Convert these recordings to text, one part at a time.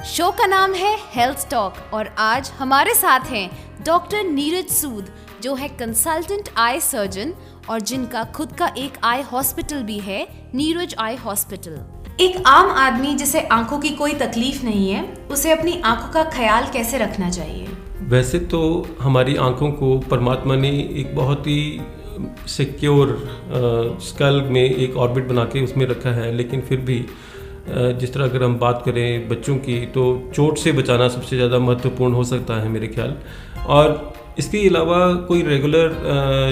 Show का नाम है हेल्थ टॉक और आज हमारे साथ हैं डॉक्टर नीरज सूद, जो है कंसल्टेंट आई सर्जन और जिनका खुद का एक आई हॉस्पिटल भी है, नीरज आई हॉस्पिटल। एक आम आदमी जिसे आंखों की कोई तकलीफ नहीं है, उसे अपनी आंखों का ख्याल कैसे रखना चाहिए? वैसे तो हमारी आंखों को परमात्मा ने एक बहुत ही सिक्योर स्कल में एक ऑर्बिट बना के उसमें रखा है, लेकिन फिर भी जिस तरह अगर हम बात करें बच्चों की, तो चोट से बचाना सबसे ज़्यादा महत्वपूर्ण हो सकता है मेरे ख्याल। और इसके अलावा कोई रेगुलर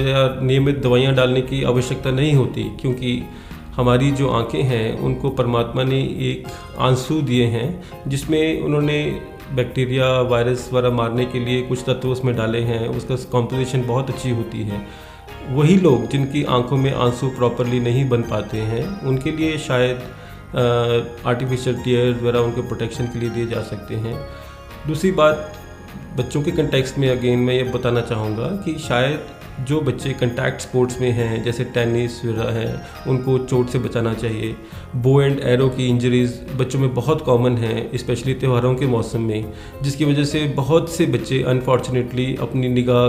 या नियमित दवाइयाँ डालने की आवश्यकता नहीं होती, क्योंकि हमारी जो आंखें हैं उनको परमात्मा ने एक आंसू दिए हैं जिसमें उन्होंने बैक्टीरिया वायरस वगैरह मारने के लिए कुछ तत्व उसमें डाले हैं। उसका कॉम्पोजिशन बहुत अच्छी होती है। वही लोग जिनकी आंखों में आंसू प्रॉपरली नहीं बन पाते हैं, उनके लिए शायद आर्टिफिशियल टीयर्स वगैरह उनके प्रोटेक्शन के लिए दिए जा सकते हैं। दूसरी बात, बच्चों के कंटेक्स्ट में अगेन मैं ये बताना चाहूँगा कि शायद जो बच्चे कंटैक्ट स्पोर्ट्स में हैं, जैसे टेनिस वगैरह हैं, उनको चोट से बचाना चाहिए। बो एंड एरो की इंजरीज़ बच्चों में बहुत कॉमन है, स्पेशली त्योहारों के मौसम में, जिसकी वजह से बहुत से बच्चे अनफॉर्चुनेटली अपनी निगाह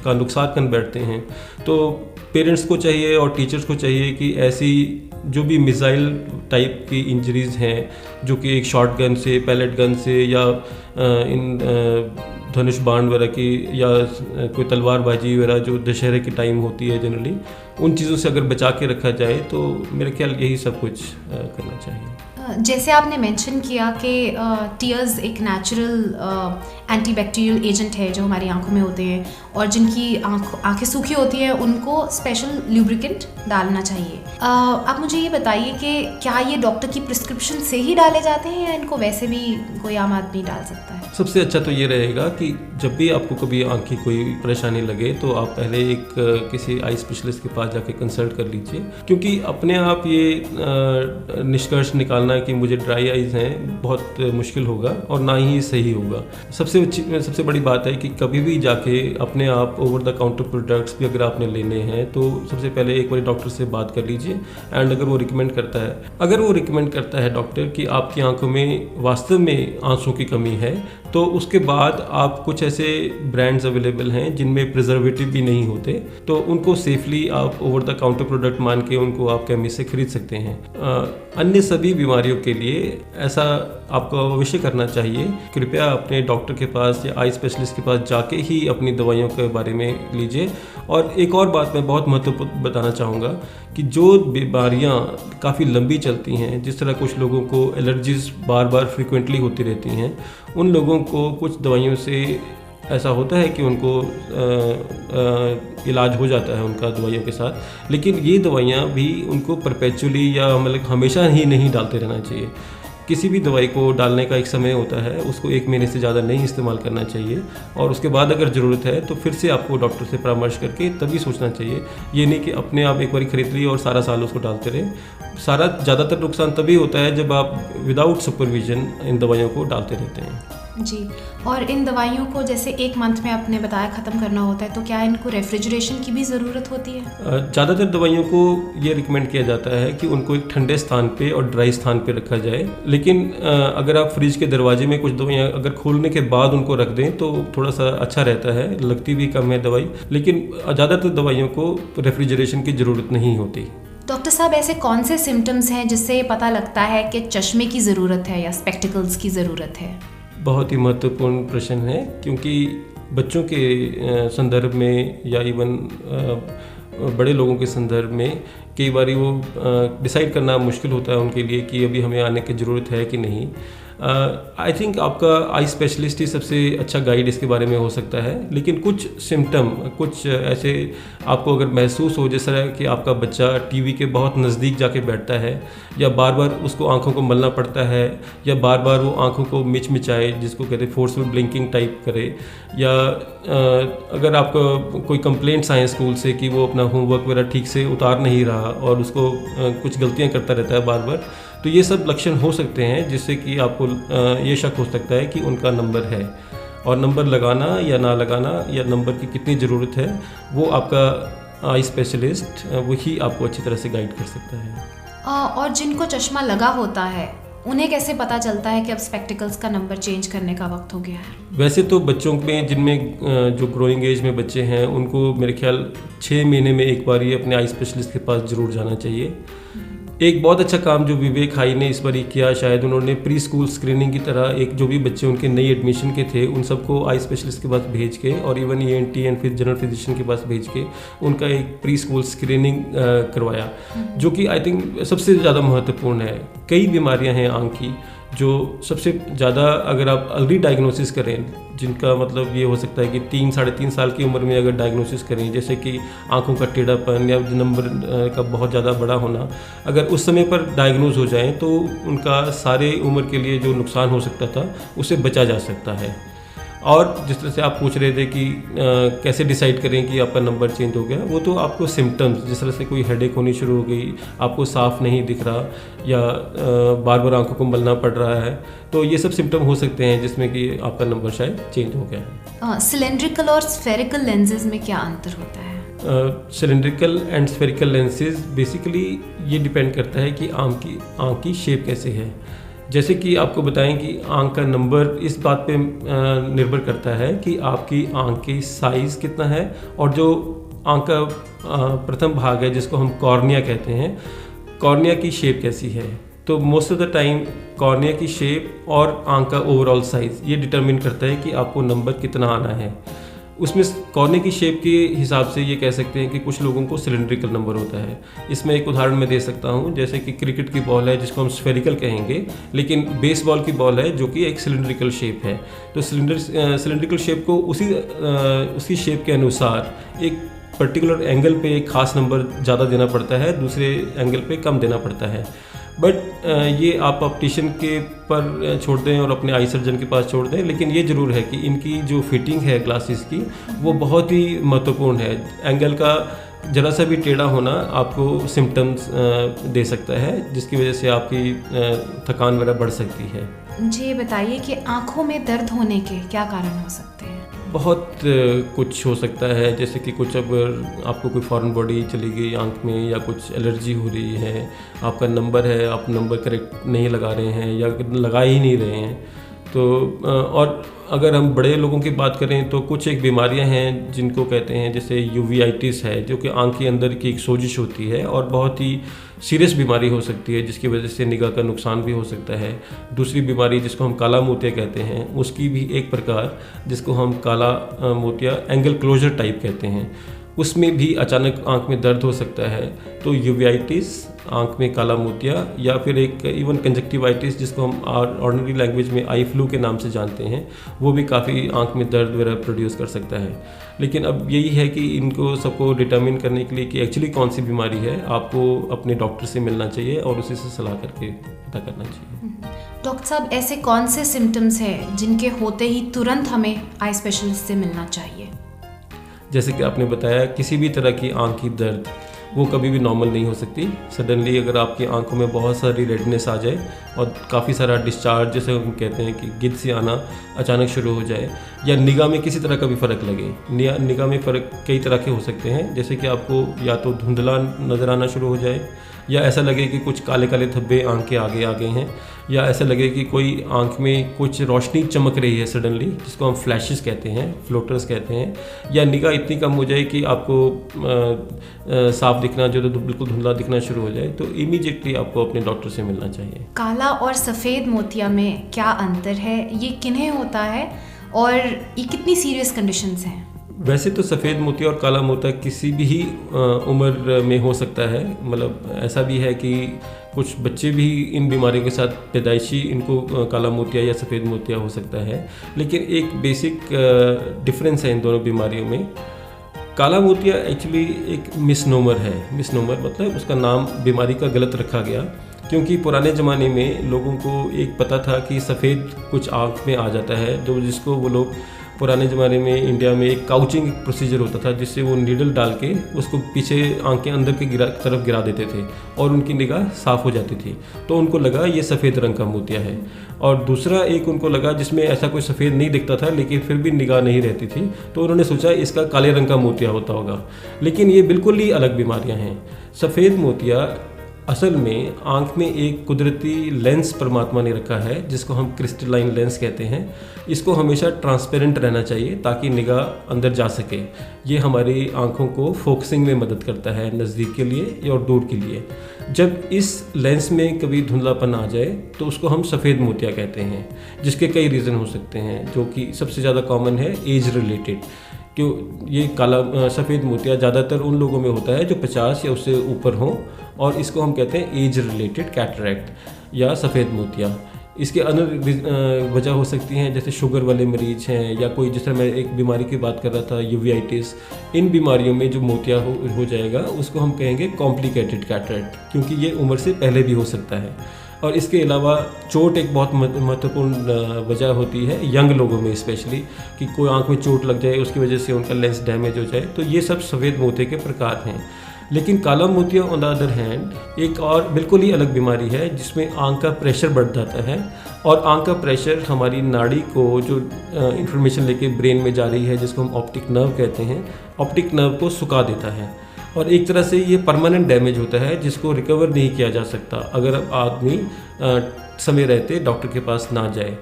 का नुकसान कर बैठते हैं। तो पेरेंट्स को चाहिए और टीचर्स को चाहिए कि ऐसी जो भी मिसाइल टाइप की इंजरीज़ हैं, जो कि एक शॉट गन से, पैलेट गन से या इन धनुष बाण वगैरह की या कोई तलवारबाजी वगैरह जो दशहरे की टाइम होती है जनरली, उन चीज़ों से अगर बचा के रखा जाए तो मेरे ख्याल यही सब कुछ करना चाहिए। जैसे आपने मेंशन किया कि टीयर्स एक नेचुरल एंटीबैक्टीरियल एजेंट है जो हमारी आंखों में होते हैं, और जिनकी आंखें सूखी होती हैं उनको स्पेशल ल्यूब्रिकेंट डालना चाहिए। आप मुझे ये बताइए कि क्या ये डॉक्टर की प्रिस्क्रिप्शन से ही डाले जाते हैं या इनको वैसे भी कोई आम आदमी डाल सकता है? सबसे अच्छा तो ये रहेगा कि जब भी आपको कभी आँख की कोई परेशानी लगे तो आप पहले एक किसी आई स्पेशलिस्ट के पास जाके कंसल्ट कर लीजिए, क्योंकि अपने आप ये निष्कर्ष निकालना कि मुझे ड्राई आइज़ हैं बहुत मुश्किल होगा और ना ही सही होगा। सबसे बड़ी बात है कि कभी भी जाके अपने आप ओवर द काउंटर प्रोडक्ट्स भी अगर आपने लेने हैं तो सबसे पहले एक बार डॉक्टर से बात कर लीजिए। एंड अगर वो रिकमेंड करता है डॉक्टर कि आपकी आंखों में वास्तव में आंसू की कमी है, तो उसके बाद आप कुछ ऐसे ब्रांड्स अवेलेबल हैं जिनमें प्रिजर्वेटिव भी नहीं होते, तो उनको सेफली आप ओवर द काउंटर प्रोडक्ट मान के उनको आप केमिस्ट से खरीद सकते हैं। अन्य सभी बीमारियों के लिए ऐसा आपको अवश्य करना चाहिए। कृपया अपने डॉक्टर के पास या आई स्पेशलिस्ट के पास जाके ही अपनी दवाइयों के बारे में लीजिए। और एक और बात मैं बहुत महत्वपूर्ण बताना चाहूँगा कि जो बीमारियाँ काफ़ी लंबी चलती हैं, जिस तरह कुछ लोगों को एलर्जीज बार बार फ्रिक्वेंटली होती रहती हैं, उन लोगों को कुछ दवाइयों से ऐसा होता है कि उनको इलाज हो जाता है उनका दवाइयों के साथ। लेकिन ये दवाइयाँ भी उनको परपेचुअली या मतलब हमेशा ही नहीं डालते रहना चाहिए। किसी भी दवाई को डालने का एक समय होता है, उसको 1 महीने से ज़्यादा नहीं इस्तेमाल करना चाहिए, और उसके बाद अगर ज़रूरत है तो फिर से आपको डॉक्टर से परामर्श करके तभी सोचना चाहिए। ये नहीं कि अपने आप एक बार खरीद लिए और सारा साल उसको डालते रहे। ज़्यादातर नुकसान तभी होता है जब आप विदाउट सुपरविजन इन दवाइयों को डालते रहते हैं। जी, और इन दवाइयों को जैसे 1 मंथ में आपने बताया ख़त्म करना होता है, तो क्या इनको रेफ्रिजरेशन की भी ज़रूरत होती है? ज़्यादातर दवाइयों को ये रिकमेंड किया जाता है कि उनको एक ठंडे स्थान पे और ड्राई स्थान पे रखा जाए। लेकिन अगर आप फ्रिज के दरवाजे में कुछ दवाइयाँ अगर खोलने के बाद उनको रख दें तो थोड़ा सा अच्छा रहता है, लगती भी कम है दवाई। लेकिन ज़्यादातर दवाइयों को रेफ्रिजरेशन की ज़रूरत नहीं होती। डॉक्टर साहब, ऐसे कौन से सिम्टम्स हैं जिससे पता लगता है कि चश्मे की ज़रूरत है या स्पेक्टिकल्स की ज़रूरत है? बहुत ही महत्वपूर्ण प्रश्न है, क्योंकि बच्चों के संदर्भ में या इवन बड़े लोगों के संदर्भ में कई बार वो डिसाइड करना मुश्किल होता है उनके लिए कि अभी हमें आने की ज़रूरत है कि नहीं। आई थिंक आपका आई स्पेशलिस्ट ही सबसे अच्छा गाइड इसके बारे में हो सकता है। लेकिन कुछ सिम्टम, कुछ ऐसे आपको अगर महसूस हो, जैसा कि आपका बच्चा टीवी के बहुत नज़दीक जाके बैठता है, या बार बार उसको आंखों को मलना पड़ता है, या बार बार वो आंखों को मिचमिचाए, जिसको कहते हैं फोर्सफुल ब्लिंकिंग टाइप करे, या अगर आपको कोई कंप्लेंट्स आए स्कूल से कि वो अपना होमवर्क वगैरह ठीक से उतार नहीं रहा और उसको कुछ गलतियाँ करता रहता है बार बार, तो ये सब लक्षण हो सकते हैं जिससे कि आपको ये शक हो सकता है कि उनका नंबर है। और नंबर लगाना या ना लगाना या नंबर की कितनी ज़रूरत है, वो आपका आई स्पेशलिस्ट वही आपको अच्छी तरह से गाइड कर सकता है। और जिनको चश्मा लगा होता है उन्हें कैसे पता चलता है कि अब स्पेक्टिकल्स का नंबर चेंज करने का वक्त हो गया है? वैसे तो बच्चों में जिनमें जो ग्रोइंग एज में बच्चे हैं उनको मेरे ख्याल 6 महीने में एक बार ये अपने आई स्पेशलिस्ट के पास ज़रूर जाना चाहिए। एक बहुत अच्छा काम जो विवेक हाई ने इस बार किया, शायद उन्होंने प्री स्कूल स्क्रीनिंग की तरह एक जो भी बच्चे उनके नई एडमिशन के थे उन सबको आई स्पेशलिस्ट के पास भेज के और इवन ENT एंड फिर जनरल फिजिशियन के पास भेज के उनका एक प्री स्कूल स्क्रीनिंग करवाया, जो कि आई थिंक सबसे ज़्यादा महत्वपूर्ण है। कई बीमारियां हैं आँख की जो सबसे ज़्यादा अगर आप अर्ली डायग्नोसिस करें, जिनका मतलब ये हो सकता है कि 3-3.5 साल की उम्र में अगर डायग्नोसिस करें, जैसे कि आंखों का टेढ़ापन या नंबर का बहुत ज़्यादा बड़ा होना, अगर उस समय पर डायग्नोज हो जाएं तो उनका सारे उम्र के लिए जो नुकसान हो सकता था उससे बचा जा सकता है। और जिस तरह से आप पूछ रहे थे कि कैसे डिसाइड करें कि आपका नंबर चेंज हो गया, वो तो आपको सिम्टम्स, जिस तरह से कोई हेडेक होनी शुरू हो गई, आपको साफ नहीं दिख रहा या बार बार आंखों को मलना पड़ रहा है, तो ये सब सिम्टम हो सकते हैं जिसमें कि आपका नंबर शायद चेंज हो गया है। सिलेंड्रिकल और स्फेरिकल लेंसेज में क्या अंतर होता है? Cylindrical and spherical lenses basically ये डिपेंड करता है कि आँख की शेप कैसे है। जैसे कि आपको बताएं कि आँख का नंबर इस बात पे निर्भर करता है कि आपकी आँख की साइज़ कितना है और जो आँख का प्रथम भाग है जिसको हम कॉर्निया कहते हैं, कॉर्निया की शेप कैसी है। तो most of the time cornea की शेप और आँख का ओवरऑल साइज़ ये डिटरमिन करता है कि आपको नंबर कितना आना है। उसमें कॉर्निया की शेप के हिसाब से ये कह सकते हैं कि कुछ लोगों को सिलेंड्रिकल नंबर होता है। इसमें एक उदाहरण मैं दे सकता हूँ, जैसे कि क्रिकेट की बॉल है जिसको हम स्फेरिकल कहेंगे, लेकिन बेसबॉल की बॉल है जो कि एक सिलेंड्रिकल शेप है। तो सिलेंड्रिकल शेप को उसी शेप के अनुसार एक पर्टिकुलर एंगल पे एक खास नंबर ज़्यादा देना पड़ता है, दूसरे एंगल पे कम देना पड़ता है। बट ये आप ऑप्टिशियन के पर छोड़ दें और अपने आई सर्जन के पास छोड़ दें, लेकिन ये ज़रूर है कि इनकी जो फिटिंग है ग्लासेस की वो बहुत ही महत्वपूर्ण है। एंगल का ज़रा सा भी टेढ़ा होना आपको सिम्टम्स दे सकता है, जिसकी वजह से आपकी थकान वगैरह बढ़ सकती है। मुझे ये बताइए कि आँखों में दर्द होने के क्या कारण हो सकते हैं? बहुत कुछ हो सकता है, जैसे कि कुछ अगर आपको कोई फॉरेन बॉडी चली गई आंख में या कुछ एलर्जी हो रही है, आपका नंबर है, आप नंबर करेक्ट नहीं लगा रहे हैं या लगा ही नहीं रहे हैं, तो और अगर हम बड़े लोगों की बात करें तो कुछ एक बीमारियां हैं जिनको कहते हैं, जैसे यूवियाइटिस है जो कि आंख के अंदर की एक सोजिश होती है और बहुत ही सीरियस बीमारी हो सकती है जिसकी वजह से निगाह का नुकसान भी हो सकता है। दूसरी बीमारी जिसको हम काला मोतिया कहते हैं, उसकी भी एक प्रकार जिसको हम काला मोतिया एंगल क्लोजर टाइप कहते हैं, उसमें भी अचानक आंख में दर्द हो सकता है। तो यूवियाइटिस, आंख में काला मोतिया, या फिर एक इवन कंजक्टिवाइटिस जिसको हम ऑर्डिनरी लैंग्वेज में आई फ्लू के नाम से जानते हैं, वो भी काफ़ी आंख में दर्द वगैरह प्रोड्यूस कर सकता है। लेकिन अब यही है कि इनको सबको डिटर्मिन करने के लिए कि एक्चुअली कौन सी बीमारी है, आपको अपने डॉक्टर से मिलना चाहिए और उसी से सलाह करके पता करना चाहिए। डॉक्टर साहब, ऐसे कौन से सिम्टम्स हैं जिनके होते ही तुरंत हमें आई स्पेशलिस्ट से मिलना चाहिए? जैसे कि आपने बताया, किसी भी तरह की आंख की दर्द वो कभी भी नॉर्मल नहीं हो सकती। सडनली अगर आपकी आंखों में बहुत सारी रेडनेस आ जाए और काफ़ी सारा डिस्चार्ज, जैसे हम कहते हैं कि गिद्ध से आना अचानक शुरू हो जाए, या निगाह में किसी तरह का भी फ़र्क लगे। निगाह में फ़र्क कई तरह के हो सकते हैं, जैसे कि आपको या तो धुंधला नज़र आना शुरू हो जाए, या ऐसा लगे कि कुछ काले काले धब्बे आंख के आगे आ गए हैं, या ऐसा लगे कि कोई आंख में कुछ रोशनी चमक रही है सडनली, जिसको हम फ्लैशेस कहते हैं, फ्लोटर्स कहते हैं, या निगाह इतनी कम हो जाए कि आपको साफ दिखना जो तो बिल्कुल धुंधला दिखना शुरू हो जाए, तो इमीडिएटली आपको अपने डॉक्टर से मिलना चाहिए। काला और सफ़ेद मोतिया में क्या अंतर है? ये किन्हें होता है और ये कितनी सीरियस कंडीशंस हैं? वैसे तो सफ़ेद मोतिया और काला मोतिया किसी भी उम्र में हो सकता है। मतलब ऐसा भी है कि कुछ बच्चे भी इन बीमारियों के साथ पैदाइशी इनको काला मोतिया या सफ़ेद मोतिया हो सकता है, लेकिन एक बेसिक डिफरेंस है इन दोनों बीमारियों में। काला मोतिया एक्चुअली एक मिसनोमर है। मिसनोमर मतलब उसका नाम बीमारी का गलत रखा गया, क्योंकि पुराने ज़माने में लोगों को एक पता था कि सफ़ेद कुछ आँख में आ जाता है, जो जिसको वो लोग पुराने ज़माने में इंडिया में एक काउचिंग प्रोसीजर होता था, जिससे वो नीडल डाल के उसको पीछे आँख के अंदर की तरफ गिरा देते थे और उनकी निगाह साफ़ हो जाती थी। तो उनको लगा ये सफ़ेद रंग का मोतिया है। और दूसरा एक उनको लगा जिसमें ऐसा कोई सफ़ेद नहीं दिखता था लेकिन फिर भी निगाह नहीं रहती थी, तो उन्होंने सोचा इसका काले रंग का मोतिया होता होगा। लेकिन ये बिल्कुल ही अलग बीमारियाँ हैं। सफ़ेद मोतिया असल में आँख में एक कुदरती लेंस परमात्मा ने रखा है जिसको हम क्रिस्टलाइन लेंस कहते हैं। इसको हमेशा ट्रांसपेरेंट रहना चाहिए ताकि निगाह अंदर जा सके। ये हमारी आँखों को फोकसिंग में मदद करता है, नज़दीक के लिए और दूर के लिए। जब इस लेंस में कभी धुंधलापन आ जाए तो उसको हम सफ़ेद मोतिया कहते हैं, जिसके कई रीज़न हो सकते हैं, जो कि सबसे ज़्यादा कॉमन है एज रिलेटेड। क्यों ये काला सफ़ेद मोतिया ज़्यादातर उन लोगों में होता है जो 50 या उससे ऊपर हों, और इसको हम कहते हैं एज रिलेटेड कैटरैक्ट या सफ़ेद मोतिया। इसके अन्य वजह हो सकती हैं, जैसे शुगर वाले मरीज हैं, या कोई, जिस तरह मैं एक बीमारी की बात कर रहा था यूवेइटिस। इन बीमारियों में जो मोतिया हो जाएगा उसको हम कहेंगे कॉम्प्लिकेटेड कैटरैक्ट, क्योंकि ये उम्र से पहले भी हो सकता है। और इसके अलावा चोट एक बहुत महत्वपूर्ण वजह होती है यंग लोगों में स्पेशली, कि कोई आंख में चोट लग जाए उसकी वजह से उनका लेंस डैमेज हो जाए। तो ये सब सफ़ेद मोतिया के प्रकार हैं। लेकिन काला मोतिया ऑन द अदर हैंड एक और बिल्कुल ही अलग बीमारी है जिसमें आंख का प्रेशर बढ़ जाता है, और आंख का प्रेशर हमारी नाड़ी को जो इंफॉर्मेशन लेके ब्रेन में जा रही है, जिसको हम ऑप्टिक नर्व कहते हैं, ऑप्टिक नर्व को सुखा देता है। और एक तरह से ये परमानेंट डैमेज होता है जिसको रिकवर नहीं किया जा सकता अगर आदमी समय रहते डॉक्टर के पास ना जाए।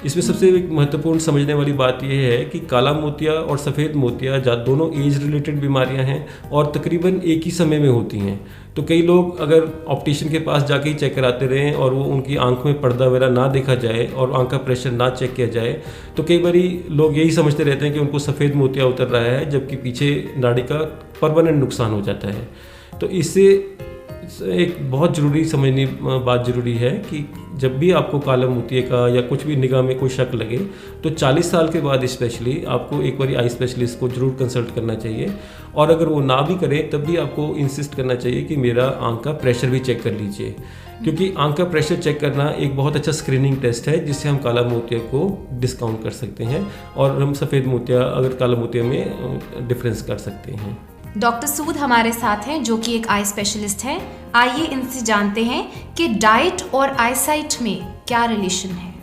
इसमें सबसे महत्वपूर्ण समझने वाली बात यह है कि काला मोतिया और सफ़ेद मोतिया दोनों एज रिलेटेड बीमारियां हैं और तकरीबन एक ही समय में होती हैं। तो कई लोग अगर ऑप्टिशियन के पास जाके ही चेक कराते रहें और वो उनकी आंख में पर्दा वगैरह ना देखा जाए और आंख का प्रेशर ना चेक किया जाए, तो कई बारी लोग यही समझते रहते हैं कि उनको सफ़ेद मोतिया उतर रहा है, जबकि पीछे नाड़ी का परमानेंट नुकसान हो जाता है। तो इससे एक बहुत ज़रूरी समझनी बात ज़रूरी है कि जब भी आपको काला मोतिया का या कुछ भी निगाह में कोई शक लगे तो 40 साल के बाद स्पेशली आपको एक बार आई स्पेशलिस्ट को ज़रूर कंसल्ट करना चाहिए। और अगर वो ना भी करें तब भी आपको इंसिस्ट करना चाहिए कि मेरा आंख का प्रेशर भी चेक कर लीजिए, क्योंकि आंख का प्रेशर चेक करना एक बहुत अच्छा स्क्रीनिंग टेस्ट है जिससे हम काला मोतिया को डिस्काउंट कर सकते हैं और हम सफ़ेद मोतिया अगर काला मोतिया में डिफरेंस कर सकते हैं। डॉक्टर सूद हमारे साथ हैं जो कि एक आई स्पेशलिस्ट हैं। आइए इनसे जानते हैं कि डाइट और आईसाइट में क्या रिलेशन है।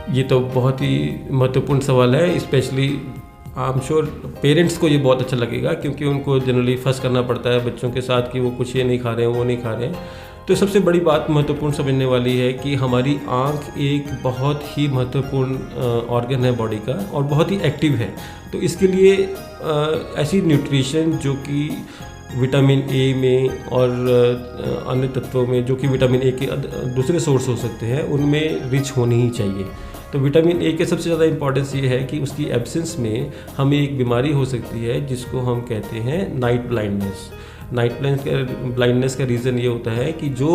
ये तो बहुत ही महत्वपूर्ण सवाल है, specially I am sure parents को ये बहुत अच्छा लगेगा, क्योंकि उनको जनरली फंस करना पड़ता है बच्चों के साथ कि वो कुछ ये नहीं खा रहे हैं, वो नहीं खा रहे हैं। तो सबसे बड़ी बात महत्वपूर्ण समझने वाली है कि हमारी आँख एक बहुत ही महत्वपूर्ण ऑर्गन है बॉडी का और बहुत ही एक्टिव है। तो इसके लिए ऐसी न्यूट्रिशन जो कि विटामिन ए में और अन्य तत्वों में, जो कि विटामिन ए के दूसरे सोर्स हो सकते हैं, उनमें रिच होनी ही चाहिए। तो विटामिन ए के सबसे ज़्यादा इंपॉर्टेंस ये है कि उसकी एब्सेंस में हमें एक बीमारी हो सकती है जिसको हम कहते हैं नाइट ब्लाइंडनेस। नाइट ब्लाइंडनेस का रीज़न ये होता है कि जो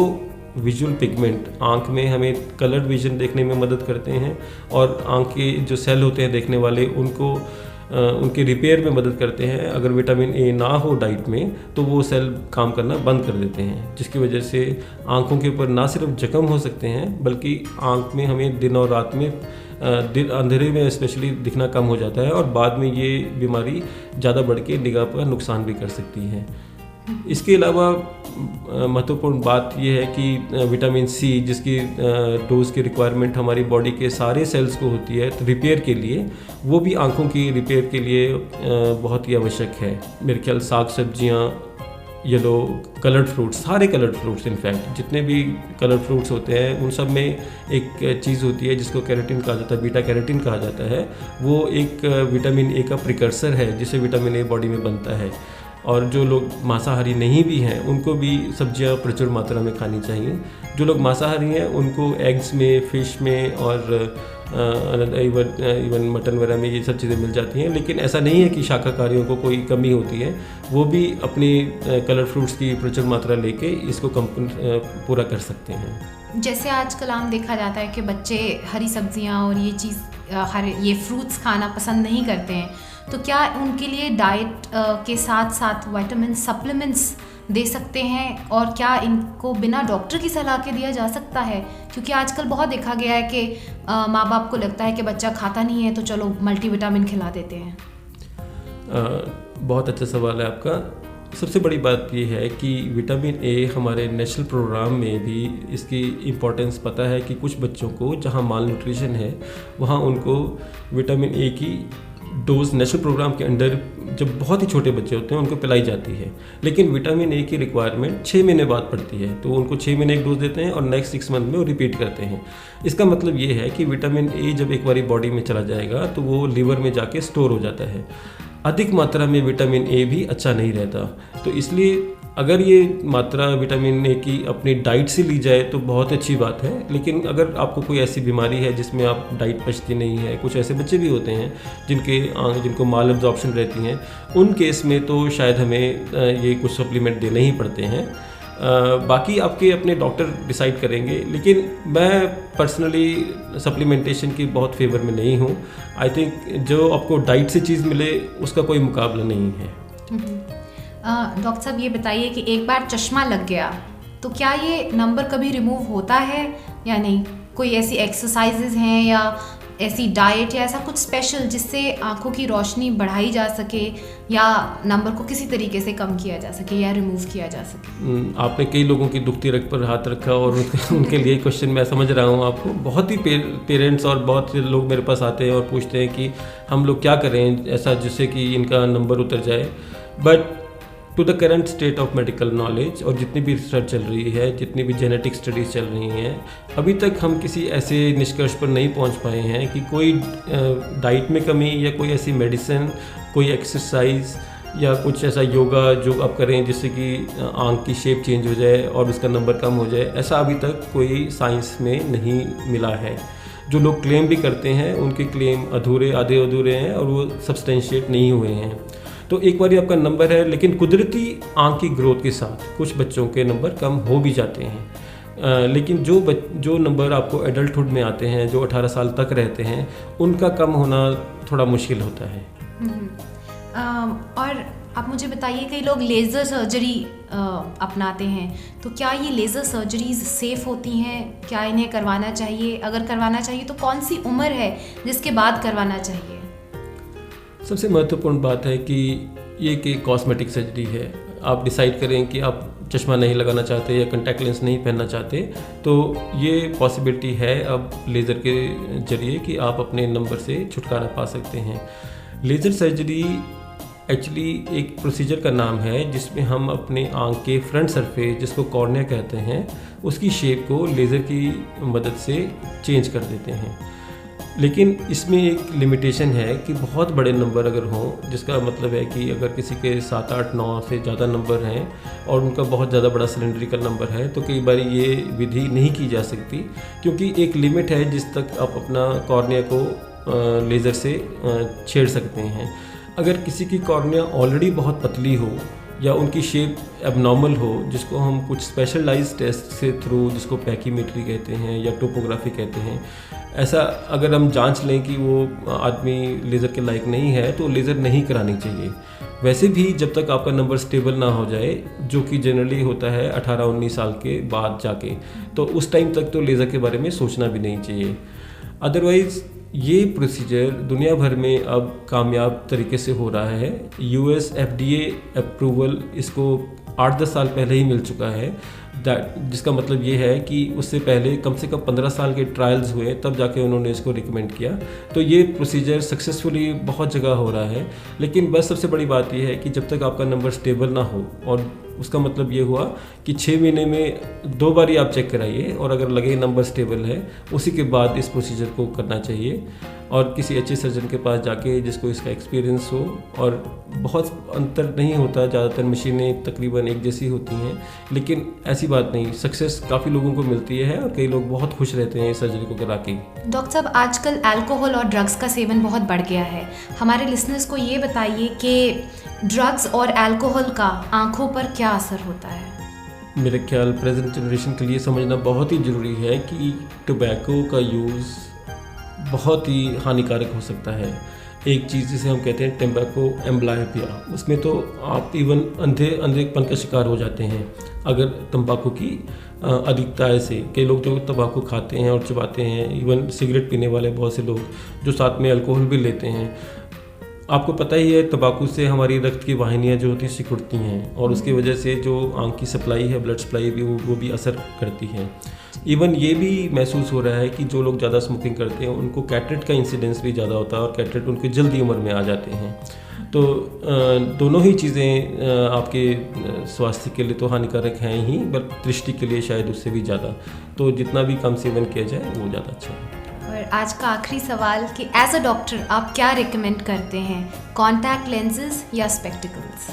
विजुअल पिगमेंट आँख में हमें कलर्ड विजन देखने में मदद करते हैं और आँख के जो सेल होते हैं देखने वाले उनको उनके रिपेयर में मदद करते हैं, अगर विटामिन ए ना हो डाइट में तो वो सेल काम करना बंद कर देते हैं, जिसकी वजह से आँखों के ऊपर ना सिर्फ जख्म हो सकते हैं बल्कि आँख में हमें दिन और रात में अंधेरे में स्पेशली दिखना कम हो जाता है और बाद में ये बीमारी ज़्यादा बढ़ के निगाह पर नुकसान भी कर सकती है। इसके अलावा महत्वपूर्ण बात यह है कि विटामिन सी, जिसकी डोज की रिक्वायरमेंट हमारी बॉडी के सारे सेल्स को होती है तो रिपेयर के लिए, वो भी आँखों की रिपेयर के लिए बहुत ही आवश्यक है। मेरे ख्याल साग सब्जियाँ, येलो कलर्ड फ्रूट्स, सारे कलर्ड फ्रूट्स, इनफैक्ट जितने भी कलर्ड फ्रूट्स होते हैं उन सब में एक चीज़ होती है जिसको कैरोटीन कहा जाता है, बीटा कैरोटीन कहा जाता है। वो एक विटामिन ए का प्रिकर्सर है जिससे विटामिन ए बॉडी में बनता है। और जो लोग मांसाहारी नहीं भी हैं उनको भी सब्जियां प्रचुर मात्रा में खानी चाहिए। जो लोग मांसाहारी हैं उनको एग्स में, फ़िश में और इवन मटन वगैरह में ये सब चीज़ें मिल जाती हैं। लेकिन ऐसा नहीं है कि शाकाहारियों को कोई कमी होती है, वो भी अपनी कलर फ्रूट्स की प्रचुर मात्रा लेके इसको पूरा कर सकते हैं। जैसे आजकल आम देखा जाता है कि बच्चे हरी सब्जियां और ये चीज़ ये फ्रूट्स खाना पसंद नहीं करते हैं, तो क्या उनके लिए डाइट के साथ साथ विटामिन सप्लीमेंट्स दे सकते हैं और क्या इनको बिना डॉक्टर की सलाह के दिया जा सकता है? क्योंकि आजकल बहुत देखा गया है कि माँ बाप को लगता है कि बच्चा खाता नहीं है तो चलो मल्टीविटामिन खिला देते हैं। बहुत अच्छा सवाल है आपका। सबसे बड़ी बात यह है कि विटामिन ए हमारे नेशनल प्रोग्राम में भी इसकी इम्पोर्टेंस पता है कि कुछ बच्चों को जहाँ माल न्यूट्रिशन है वहाँ उनको विटामिन ए की डोज नेशनल प्रोग्राम के अंडर जब बहुत ही छोटे बच्चे होते हैं उनको पिलाई जाती है, लेकिन विटामिन ए की रिक्वायरमेंट 6 महीने बाद पड़ती है, तो उनको 6 महीने एक डोज देते हैं और नेक्स्ट 6 मंथ में वो रिपीट करते हैं। इसका मतलब ये है कि विटामिन ए जब एक बारी बॉडी में चला जाएगा तो वो लीवर में जाके स्टोर हो जाता है। अधिक मात्रा में विटामिन ए भी अच्छा नहीं रहता, तो इसलिए अगर ये मात्रा विटामिन ए की अपनी डाइट से ली जाए तो बहुत अच्छी बात है। लेकिन अगर आपको कोई ऐसी बीमारी है जिसमें आप डाइट पचती नहीं है, कुछ ऐसे बच्चे भी होते हैं जिनको माल एब्जॉर्प्शन रहती हैं, उन केस में तो शायद हमें ये कुछ सप्लीमेंट देने ही पड़ते हैं। बाकी आपके अपने डॉक्टर डिसाइड करेंगे, लेकिन मैं पर्सनली सप्लीमेंटेशन की बहुत फेवर में नहीं हूँ। आई थिंक जो आपको डाइट से चीज़ मिले उसका कोई मुकाबला नहीं है। डॉक्टर साहब ये बताइए कि एक बार चश्मा लग गया तो क्या ये नंबर कभी रिमूव होता है या नहीं? कोई ऐसी एक्सरसाइजेज हैं या ऐसी डाइट या ऐसा कुछ स्पेशल जिससे आंखों की रोशनी बढ़ाई जा सके या नंबर को किसी तरीके से कम किया जा सके या रिमूव किया जा सके? आपने कई लोगों की दुखती रग पर हाथ रखा और उनके लिए क्वेश्चन मैं समझ रहा हूँ आपको। बहुत ही पेरेंट्स और बहुत से लोग मेरे पास आते हैं और पूछते हैं कि हम लोग क्या करें ऐसा जिससे कि इनका नंबर उतर जाए। But to the current state of medical knowledge और जितनी भी रिसर्च चल रही है, जितनी भी जेनेटिक स्टडीज़ चल रही हैं, अभी तक हम किसी ऐसे निष्कर्ष पर नहीं पहुंच पाए हैं कि कोई डाइट में कमी या कोई ऐसी मेडिसिन, कोई एक्सरसाइज या कुछ ऐसा योगा जो आप करें जिससे कि आँख की शेप चेंज हो जाए और उसका नंबर कम हो जाए, ऐसा अभी तक कोई साइंस में नहीं मिला है। जो लोग क्लेम भी करते हैं उनके क्लेम आधे अधूरे हैं और वो सब्सटेंशिएट नहीं हुए हैं। तो एक बार आपका नंबर है, लेकिन कुदरती आँख की ग्रोथ के साथ कुछ बच्चों के नंबर कम हो भी जाते हैं। लेकिन जो नंबर आपको एडल्टहुड में आते हैं, जो 18 साल तक रहते हैं, उनका कम होना थोड़ा मुश्किल होता है। और आप मुझे बताइए कई लोग लेज़र सर्जरी अपनाते हैं, तो क्या ये लेज़र सर्जरीज सेफ़ होती हैं? क्या इन्हें करवाना चाहिए? अगर करवाना चाहिए तो कौन सी उम्र है जिसके बाद करवाना चाहिए? सबसे महत्वपूर्ण बात है कि ये कि कॉस्मेटिक सर्जरी है। आप डिसाइड करें कि आप चश्मा नहीं लगाना चाहते या कॉन्टैक्ट लेंस नहीं पहनना चाहते, तो ये पॉसिबिलिटी है अब लेज़र के ज़रिए कि आप अपने नंबर से छुटकारा पा सकते हैं। लेज़र सर्जरी एक्चुअली एक प्रोसीजर का नाम है जिसमें हम अपने आँख के फ्रंट सरफेस, जिसको कॉर्निया कहते हैं, उसकी शेप को लेज़र की मदद से चेंज कर देते हैं। लेकिन इसमें एक लिमिटेशन है कि बहुत बड़े नंबर अगर हों, जिसका मतलब है कि अगर किसी के 7, 8, 9 से ज़्यादा नंबर हैं और उनका बहुत ज़्यादा बड़ा सिलेंड्रिकल नंबर है, तो कई बार ये विधि नहीं की जा सकती, क्योंकि एक लिमिट है जिस तक आप अपना कॉर्निया को लेज़र से छेड़ सकते हैं। अगर किसी की कॉर्निया ऑलरेडी बहुत पतली हो या उनकी शेप एबनॉर्मल हो, जिसको हम कुछ स्पेशलाइज्ड टेस्ट से थ्रू, जिसको पैकीमेट्री कहते हैं या टोपोग्राफी कहते हैं, ऐसा अगर हम जांच लें कि वो आदमी लेज़र के लायक नहीं है, तो लेज़र नहीं करानी चाहिए। वैसे भी जब तक आपका नंबर स्टेबल ना हो जाए, जो कि जनरली होता है 18-19 साल के बाद जाके, तो उस टाइम तक तो लेज़र के बारे में सोचना भी नहीं चाहिए। अदरवाइज़ ये प्रोसीजर दुनिया भर में अब कामयाब तरीके से हो रहा है। US FDA अप्रूवल इसको 8-10 साल पहले ही मिल चुका है, जिसका मतलब ये है कि उससे पहले कम से कम 15 साल के ट्रायल्स हुए, तब जाके उन्होंने इसको रिकमेंड किया। तो ये प्रोसीजर सक्सेसफुली बहुत जगह हो रहा है। लेकिन बस सबसे बड़ी बात ये है कि जब तक आपका नंबर स्टेबल ना हो, और उसका मतलब ये हुआ कि 6 महीने में 2 बार ही आप चेक कराइए, और अगर लगे नंबर स्टेबल है, उसी के बाद इस प्रोसीजर को करना चाहिए और किसी अच्छे सर्जन के पास जाके जिसको इसका एक्सपीरियंस हो। और बहुत अंतर नहीं होता, ज़्यादातर मशीनें तकरीबन एक जैसी होती हैं, लेकिन ऐसी बात नहीं, सक्सेस काफ़ी लोगों को मिलती है और कई लोग बहुत खुश रहते हैं इस सर्जरी को करा के। डॉक्टर साहब, आजकल अल्कोहल और ड्रग्स का सेवन बहुत बढ़ गया है। हमारे लिसनर्स को ये बताइए कि ड्रग्स और अल्कोहल का आंखों पर क्या असर होता है? मेरे ख्याल प्रेजेंट जनरेशन के लिए समझना बहुत ही ज़रूरी है कि टोबैको का यूज़ बहुत ही हानिकारक हो सकता है। एक चीज़ जिसे हम कहते हैं टोबैको एम्ब्लायोपिया, उसमें तो आप इवन अंधेपन का शिकार हो जाते हैं अगर तंबाकू की अधिकता से। कई लोग जो तंबाकू खाते हैं और चबाते हैं, इवन सिगरेट पीने वाले बहुत से लोग जो साथ में अल्कोहल भी लेते हैं। आपको पता ही है तंबाकू से हमारी रक्त की वाहिनियाँ जो होती हैं सिकुड़ती हैं, और उसकी वजह से जो आँख की सप्लाई है, ब्लड सप्लाई भी, वो भी असर करती है। इवन ये भी महसूस हो रहा है कि जो लोग ज़्यादा स्मोकिंग करते हैं उनको कैटरेक्ट का इंसिडेंस भी ज़्यादा होता है और कैटरेक्ट उनकी जल्दी उम्र में आ जाते हैं। तो दोनों ही चीज़ें आपके स्वास्थ्य के लिए तो हानिकारक हैं ही, बट दृष्टि के लिए शायद उससे भी ज़्यादा। तो जितना भी कम सेवन किया जाए वो ज़्यादा अच्छा है। और आज का आखिरी सवाल कि एज अ डॉक्टर आप क्या रिकमेंड करते हैं, कॉन्टैक्ट लेंसेज या स्पेक्टिकल्स?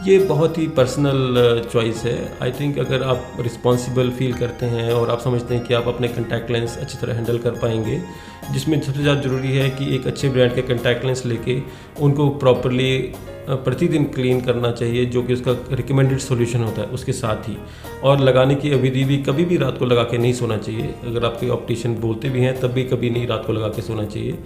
ये बहुत ही पर्सनल चॉइस है। आई थिंक अगर आप रिस्पॉन्सिबल फील करते हैं और आप समझते हैं कि आप अपने कंटैक्ट लेंस अच्छी तरह हैंडल कर पाएंगे, जिसमें सबसे ज़्यादा ज़रूरी है कि एक अच्छे ब्रांड के कंटैक्ट लेंस लेके उनको प्रॉपरली प्रतिदिन क्लीन करना चाहिए, जो कि उसका रिकमेंडेड सॉल्यूशन होता है उसके साथ ही। और लगाने की अवधि भी कभी भी रात को लगा के नहीं सोना चाहिए। अगर आपके ऑप्टिशियन बोलते भी हैं तब भी कभी नहीं रात को लगा के सोना चाहिए।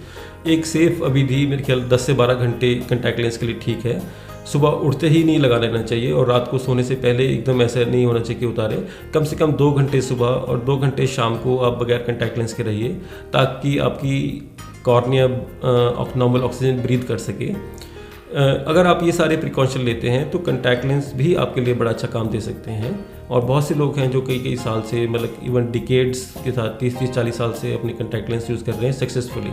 एक सेफ़ अवधि मेरे ख्याल 10 से 12 घंटे कंटैक्ट लेंस के लिए ठीक है। सुबह उठते ही नहीं लगा लेना चाहिए और रात को सोने से पहले एकदम ऐसा नहीं होना चाहिए कि उतारे। कम से कम 2 घंटे सुबह और 2 घंटे शाम को आप बगैर कंटैक्ट लेंस के रहिए, ताकि आपकी कॉर्निया नॉर्मल ऑक्सीजन ब्रीथ कर सके। अगर आप ये सारे प्रिकॉशन लेते हैं तो कंटैक्ट लेंस भी आपके लिए बड़ा अच्छा काम दे सकते हैं। और बहुत से लोग हैं जो कई साल से, मतलब इवन डिकेड्स के साथ 30-40 साल से अपने कंटैक्ट लेंस यूज़ कर रहे हैं सक्सेसफुली।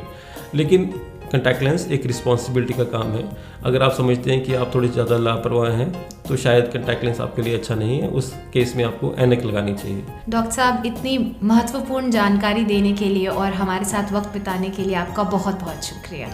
लेकिन कंटैक्ट लेंस एक रिस्पॉन्सिबिलिटी का काम है। अगर आप समझते हैं कि आप थोड़े ज़्यादा लापरवाह हैं तो शायद कंटैक्ट लेंस आपके लिए अच्छा नहीं है, उस केस में आपको ऐनक लगानी चाहिए। डॉक्टर साहब, इतनी महत्वपूर्ण जानकारी देने के लिए और हमारे साथ वक्त बिताने के लिए आपका बहुत बहुत शुक्रिया।